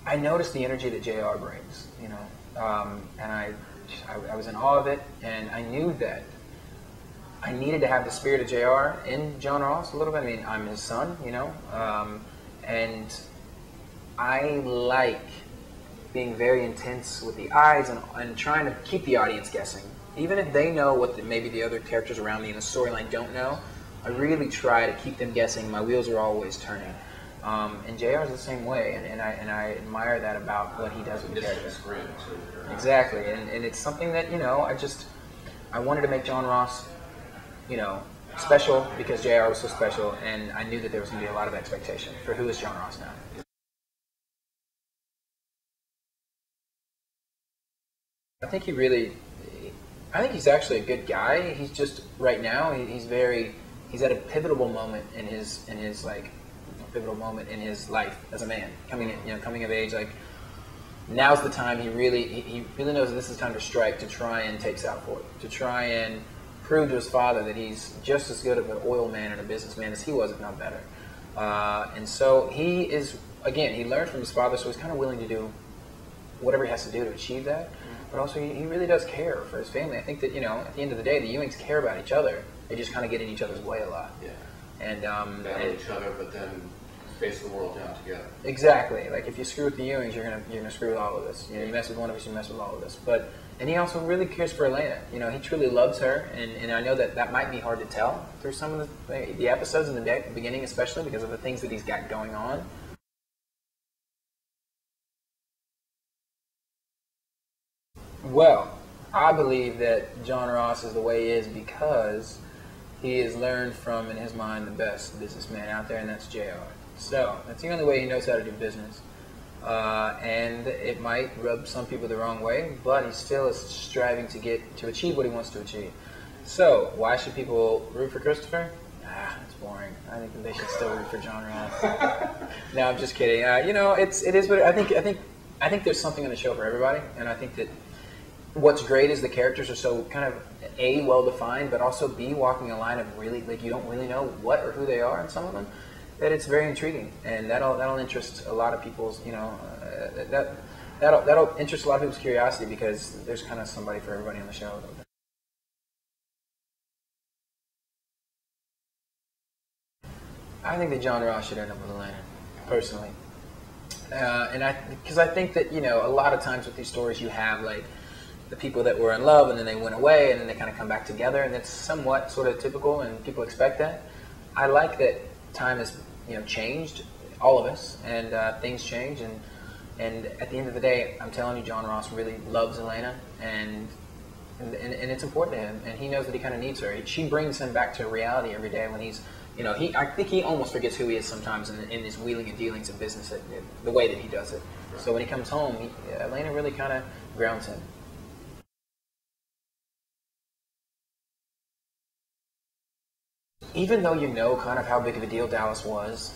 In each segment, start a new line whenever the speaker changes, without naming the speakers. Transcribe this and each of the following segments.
I noticed the energy that JR brings, you know, and I was in awe of it, and I knew that I needed to have the spirit of JR in John Ross a little bit. I mean, I'm his son, you know, and I like being very intense with the eyes and trying to keep the audience guessing. Even if they know what maybe the other characters around me in the storyline don't know, I really try to keep them guessing. My wheels are always turning. And JR is the same way, and I admire that about what he does with the characters. Exactly, and it's something that, you know, I wanted to make John Ross, you know, special because JR was so special, and I knew that there was going to be a lot of expectation for who is John Ross now. I think he's actually a good guy. He's just, right now, he's at a pivotal moment in his like, pivotal moment in his life as a man, coming of age. Like, now's the time he really knows that this is time to strike, to try and take Southport, to try and prove to his father that he's just as good of an oil man and a businessman as he was, if not better. And so he is, again, he learned from his father, so he's kind of willing to do whatever he has to do to achieve that. But also, he really does care for his family. I think that, you know, at the end of the day, the Ewings care about each other. They just kind of get in each other's way a lot.
Yeah.
And
battle each other, but then face the world down together.
Exactly. Like, if you screw with the Ewings, you're gonna screw with all of us. You know, you mess with one of us, you mess with all of us. And he also really cares for Elena. You know, he truly loves her, and I know that might be hard to tell through some of the episodes in the beginning, especially because of the things that he's got going on. Well, I believe that John Ross is the way he is because he has learned from, in his mind, the best businessman out there, and that's JR. So that's the only way he knows how to do business. And it might rub some people the wrong way, but he still is striving to achieve what he wants to achieve. So why should people root for Christopher? It's boring. I think that they should still root for John Ross. No, I'm just kidding. You know, it is what I think there's something in the show for everybody, and I think that what's great is the characters are so kind of A, well-defined, but also B, walking a line of really, like, you don't really know what or who they are in some of them, that it's very intriguing. And that'll interest a lot of people's, you know, that'll interest a lot of people's curiosity because there's kind of somebody for everybody on the show. I think that John Ross should end up with Elena, personally. Because I think that, you know, a lot of times with these stories you have, like, the people that were in love and then they went away and then they kind of come back together, and it's somewhat sort of typical and people expect that. I like that time has, you know, changed, all of us, and things change, and at the end of the day, I'm telling you, John Ross really loves Elena, and it's important to him, and he knows that he kind of needs her. She brings him back to reality every day when he's, you know, I think he almost forgets who he is sometimes in his wheeling and dealings of business, the way that he does it. So when he comes home, Elena really kind of grounds him. Even though you know kind of how big of a deal Dallas was,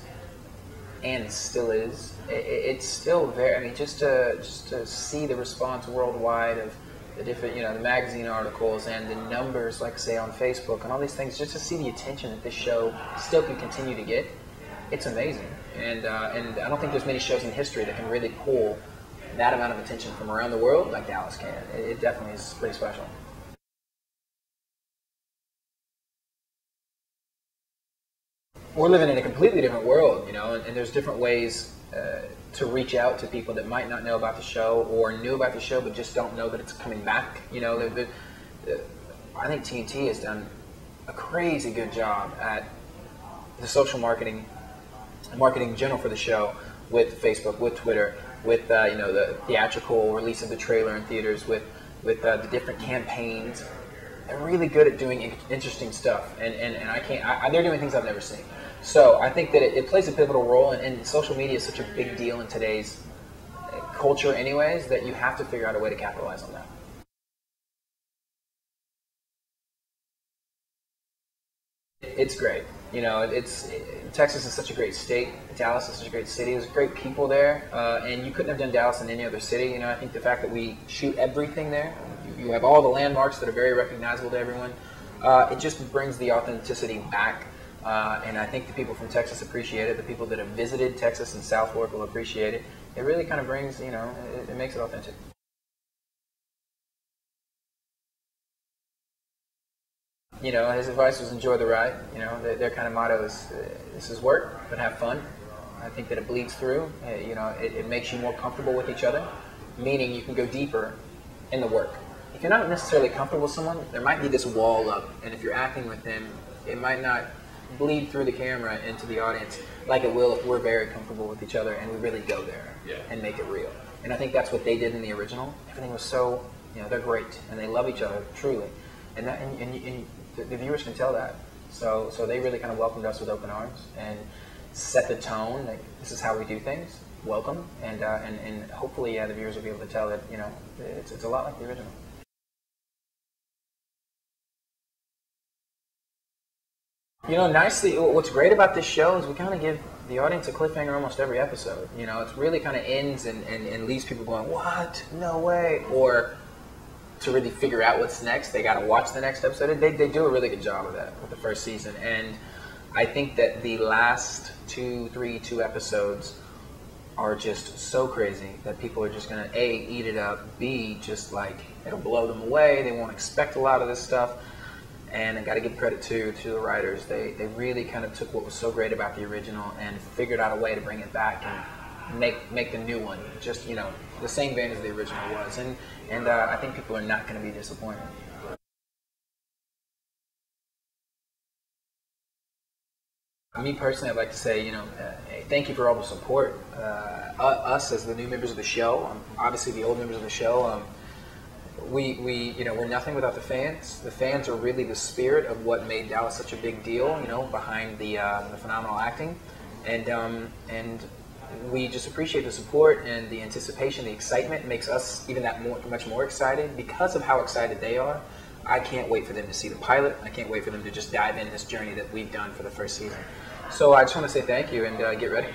and still is, it's still very, I mean, just to see the response worldwide of the different, you know, the magazine articles and the numbers, like, say, on Facebook and all these things, just to see the attention that this show still can continue to get, it's amazing. And I don't think there's many shows in history that can really pull that amount of attention from around the world like Dallas can. It definitely is pretty special. We're living in a completely different world, you know, and there's different ways to reach out to people that might not know about the show or knew about the show but just don't know that it's coming back. You know, I think TNT has done a crazy good job at the social marketing in general for the show, with Facebook, with Twitter, with you know, the theatrical release of the trailer in theaters, with the different campaigns. They're really good at doing interesting stuff, and they're doing things I've never seen. So I think that it plays a pivotal role, and social media is such a big deal in today's culture anyways, that you have to figure out a way to capitalize on that. It's great. You know, Texas is such a great state. Dallas is such a great city. There's great people there, and you couldn't have done Dallas in any other city. You know, I think the fact that we shoot everything there, you have all the landmarks that are very recognizable to everyone. It just brings the authenticity back, and I think the people from Texas appreciate it. The people that have visited Texas and South Fork will appreciate it, it really kind of brings, it makes it authentic. His advice was enjoy the ride. Their kind of motto is, this is work, but have fun. I think that it bleeds through. It makes you more comfortable with each other, meaning you can go deeper in the work. If you're not necessarily comfortable with someone, there might be this wall up, and if you're acting with them, it might not bleed through the camera into the audience like it will if we're very comfortable with each other and we really go there and make it real. And I think that's what they did in the original. Everything was so, they're great, and they love each other, truly. And the viewers can tell that. So they really kind of welcomed us with open arms and set the tone. Like, this is how we do things. Welcome, and hopefully, the viewers will be able to tell that it's a lot like the original. Nicely, what's great about this show is we kind of give the audience a cliffhanger almost every episode. It's really kind of ends and leaves people going, what? No way. Or to really figure out what's next, they got to watch the next episode. They do a really good job of that with the first season. And I think that the last two episodes are just so crazy that people are just going to, A, eat it up, B, just like, it'll blow them away. They won't expect a lot of this stuff. And I got to give credit to the writers. They really kind of took what was so great about the original and figured out a way to bring it back and make the new one just, the same vein as the original was. And I think people are not going to be disappointed. Me personally, I'd like to say, thank you for all the support. Us as the new members of the show, obviously the old members of the show, we're nothing without the fans. The fans are really the spirit of what made Dallas such a big deal, behind the phenomenal acting, and we just appreciate the support and the anticipation, the excitement makes us even much more excited because of how excited they are. I can't wait for them to see the pilot. I can't wait for them to just dive in this journey that we've done for the first season. So I just want to say thank you and get ready.